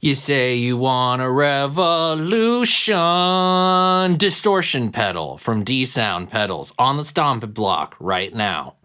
You say you want a revolution. Distortion pedal from D-Sound Pedals on the Stompin block right now.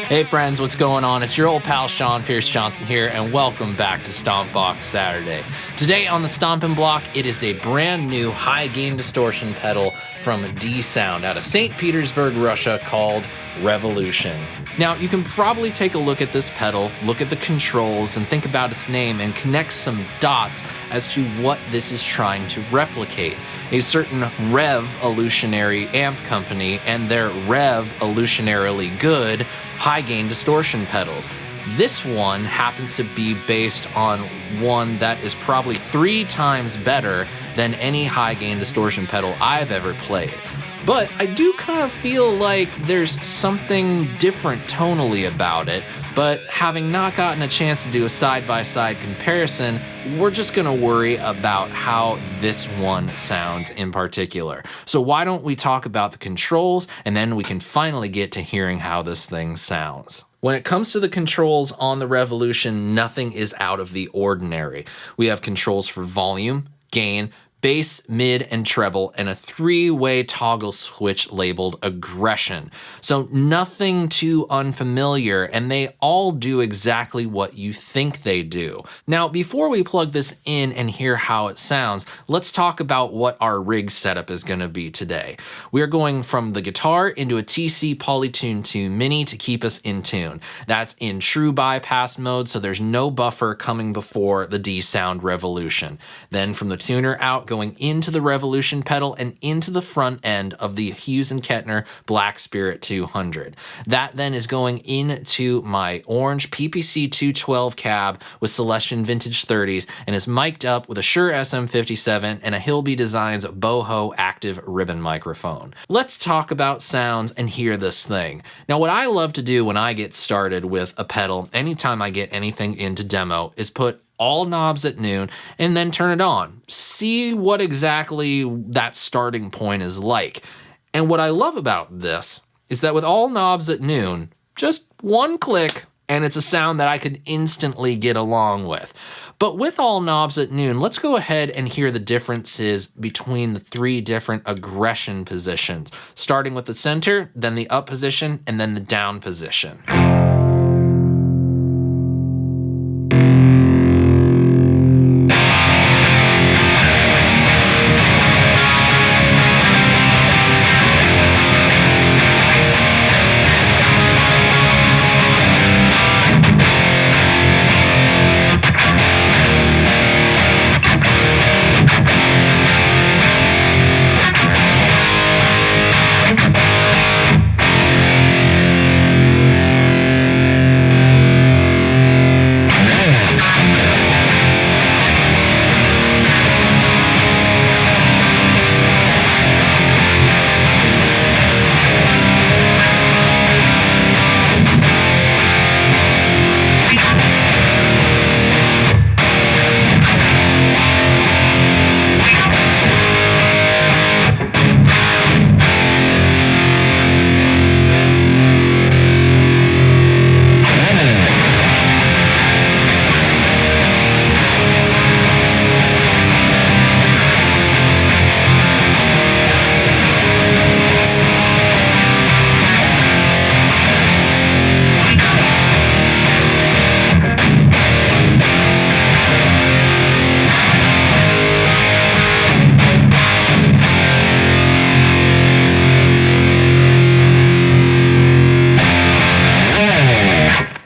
Hey friends, what's going on? It's your old pal Sean Pierce Johnson here, and welcome back to Stompbox Saturday. Today on the Stompin block, it is a brand new high-gain distortion pedal from D-Sound out of St. Petersburg, Russia, called Revolution. Now, you can probably take a look at this pedal, look at the controls, and think about its name and connect some dots as to what this is trying to replicate. A certain Revolutionary amp company and their Revolutionarily good high-gain distortion pedals. This one happens to be based on one that is probably 3 times better than any high-gain distortion pedal I've ever played. But I do kind of feel like there's something different tonally about it, but having not gotten a chance to do a side-by-side comparison, we're just gonna worry about how this one sounds in particular. So why don't we talk about the controls, and then we can finally get to hearing how this thing sounds. When it comes to the controls on the Revolution, nothing is out of the ordinary. We have controls for volume, gain, bass, mid, and treble, and a 3-way toggle switch labeled aggression. So nothing too unfamiliar, and they all do exactly what you think they do. Now, before we plug this in and hear how it sounds, let's talk about what our rig setup is gonna be today. We are going from the guitar into a TC Polytune 2 Mini to keep us in tune. That's in true bypass mode, so there's no buffer coming before the D-Sound Revolution. Then from the tuner out, going into the Revolution pedal and into the front end of the Hughes & Kettner Black Spirit 200. That then is going into my orange PPC 212 cab with Celestion Vintage 30s and is mic'd up with a Shure SM57 and a Hilby Designs Boho active ribbon microphone. Let's talk about sounds and hear this thing. Now, what I love to do when I get started with a pedal, anytime I get anything into demo, is put all knobs at noon and then turn it on. See what exactly that starting point is like. And what I love about this is that with all knobs at noon, just one click and it's a sound that I could instantly get along with. But with all knobs at noon, let's go ahead and hear the differences between the 3 different aggression positions, starting with the center, then the up position, and then the down position.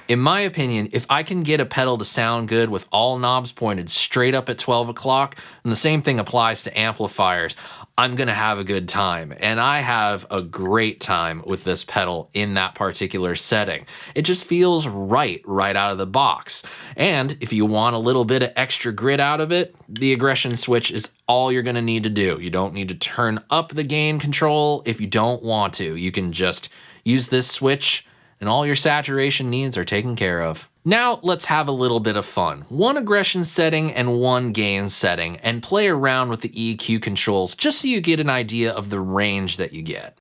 In my opinion, if I can get a pedal to sound good with all knobs pointed straight up at 12 o'clock, and the same thing applies to amplifiers, I'm going to have a good time. And I have a great time with this pedal in that particular setting. It just feels right out of the box. And if you want a little bit of extra grit out of it, the aggression switch is all you're going to need to do. You don't need to turn up the gain control if you don't want to. You can just use this switch and all your saturation needs are taken care of. Now let's have a little bit of fun. One aggression setting and one gain setting, and play around with the EQ controls just so you get an idea of the range that you get.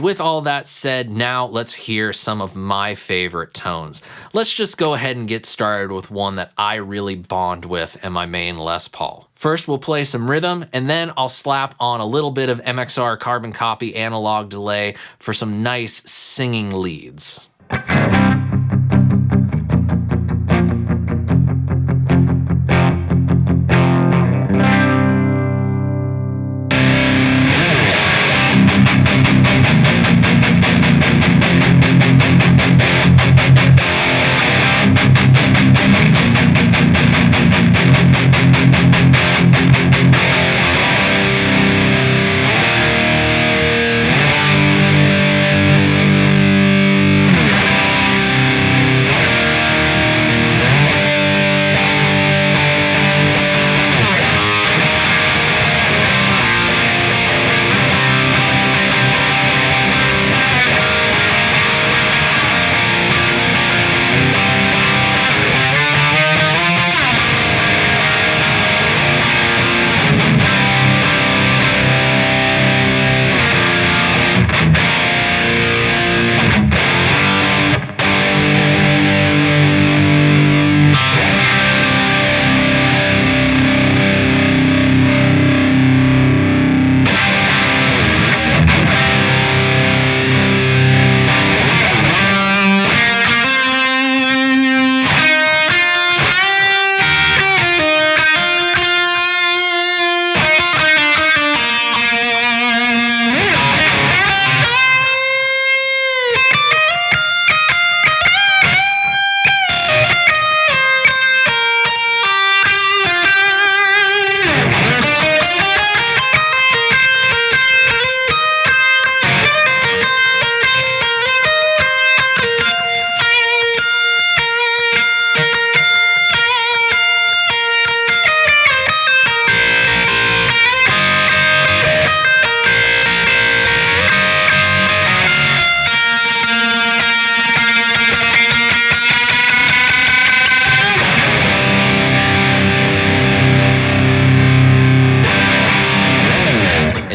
With all that said, now let's hear some of my favorite tones. Let's just go ahead and get started with one that I really bond with and my main Les Paul. First, we'll play some rhythm, and then I'll slap on a little bit of MXR carbon copy analog delay for some nice singing leads.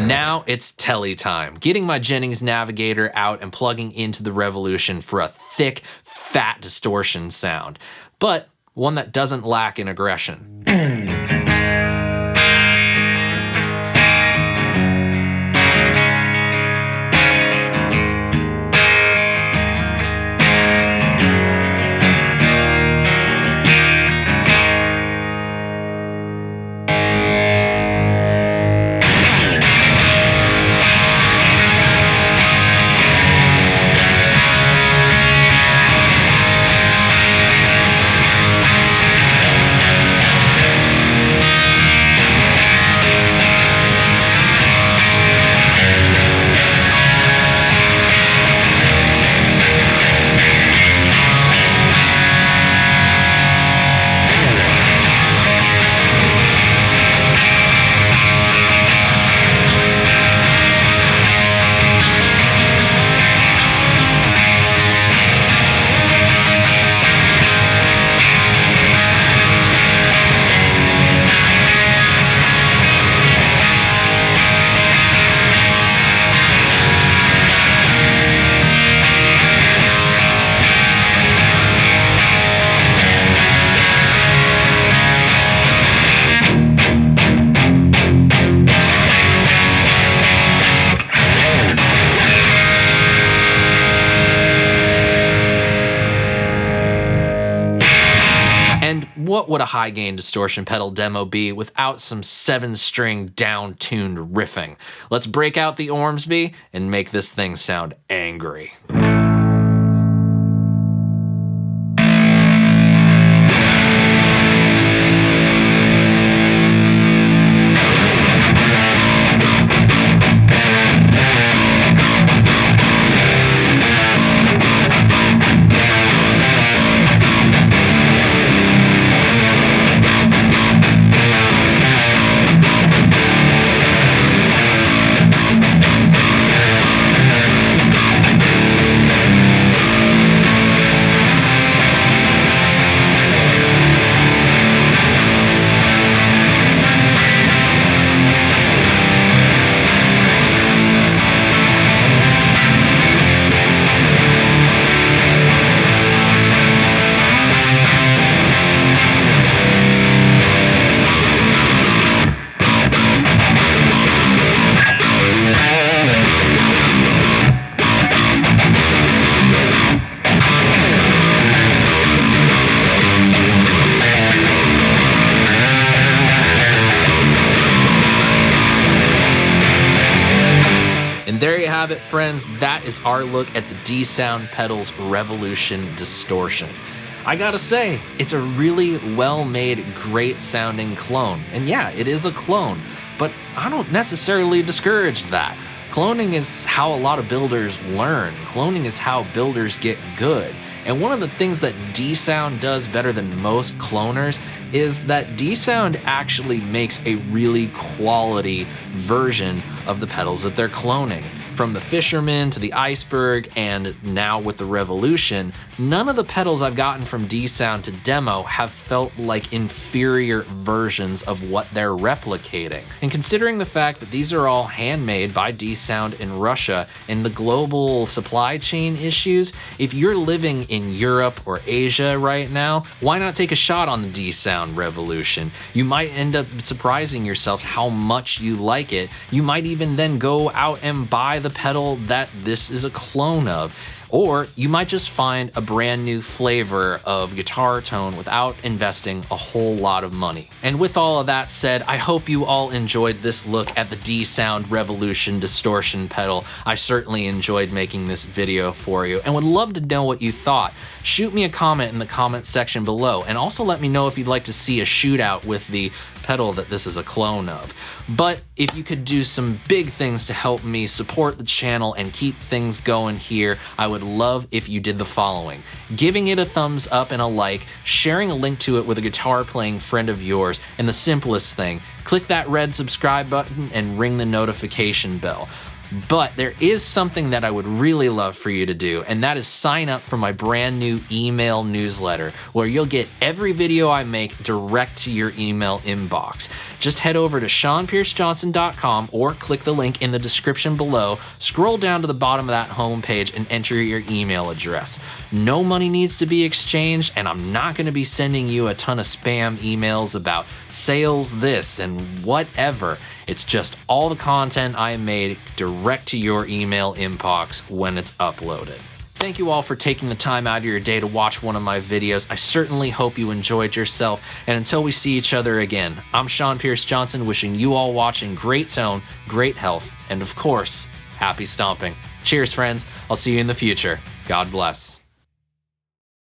And now it's telly time, getting my Jennings Navigator out and plugging into the Revolution for a thick, fat distortion sound, but one that doesn't lack in aggression. What would a high gain distortion pedal demo be without some 7-string down-tuned riffing? Let's break out the Ormsby and make this thing sound angry. There you have it, friends. That is our look at the D-Sound Pedals Revolution Distortion. I gotta say, it's a really well-made, great-sounding clone. And yeah, it is a clone, but I don't necessarily discourage that. Cloning is how a lot of builders learn. Cloning is how builders get good. And one of the things that D-Sound does better than most cloners is that D-Sound actually makes a really quality version of the pedals that they're cloning. From the Fisherman to the Iceberg and now with the Revolution, none of the pedals I've gotten from D-Sound to demo have felt like inferior versions of what they're replicating. And considering the fact that these are all handmade by D-Sound in Russia and the global supply chain issues, if you're living in Europe or Asia right now, why not take a shot on the D-Sound Revolution? You might end up surprising yourself how much you like it. You might even then go out and buy the pedal that this is a clone of. Or you might just find a brand new flavor of guitar tone without investing a whole lot of money. And with all of that said, I hope you all enjoyed this look at the D-Sound Revolution Distortion pedal. I certainly enjoyed making this video for you and would love to know what you thought. Shoot me a comment in the comment section below, and also let me know if you'd like to see a shootout with the pedal that this is a clone of. But if you could do some big things to help me support the channel and keep things going here, I would love if you did the following: giving it a thumbs up and a like, sharing a link to it with a guitar playing friend of yours, and the simplest thing, click that red subscribe button and ring the notification bell. But there is something that I would really love for you to do, and that is sign up for my brand new email newsletter, where you'll get every video I make direct to your email inbox. Just head over to SeanPierceJohnson.com or click the link in the description below, scroll down to the bottom of that homepage and enter your email address. No money needs to be exchanged, and I'm not going to be sending you a ton of spam emails about sales this and whatever. It's just all the content I made direct to your email inbox when it's uploaded. Thank you all for taking the time out of your day to watch one of my videos. I certainly hope you enjoyed yourself, and until we see each other again, I'm Sean Pierce Johnson, wishing you all watching great tone, great health, and of course, happy stomping. Cheers, friends. I'll see you in the future. God bless.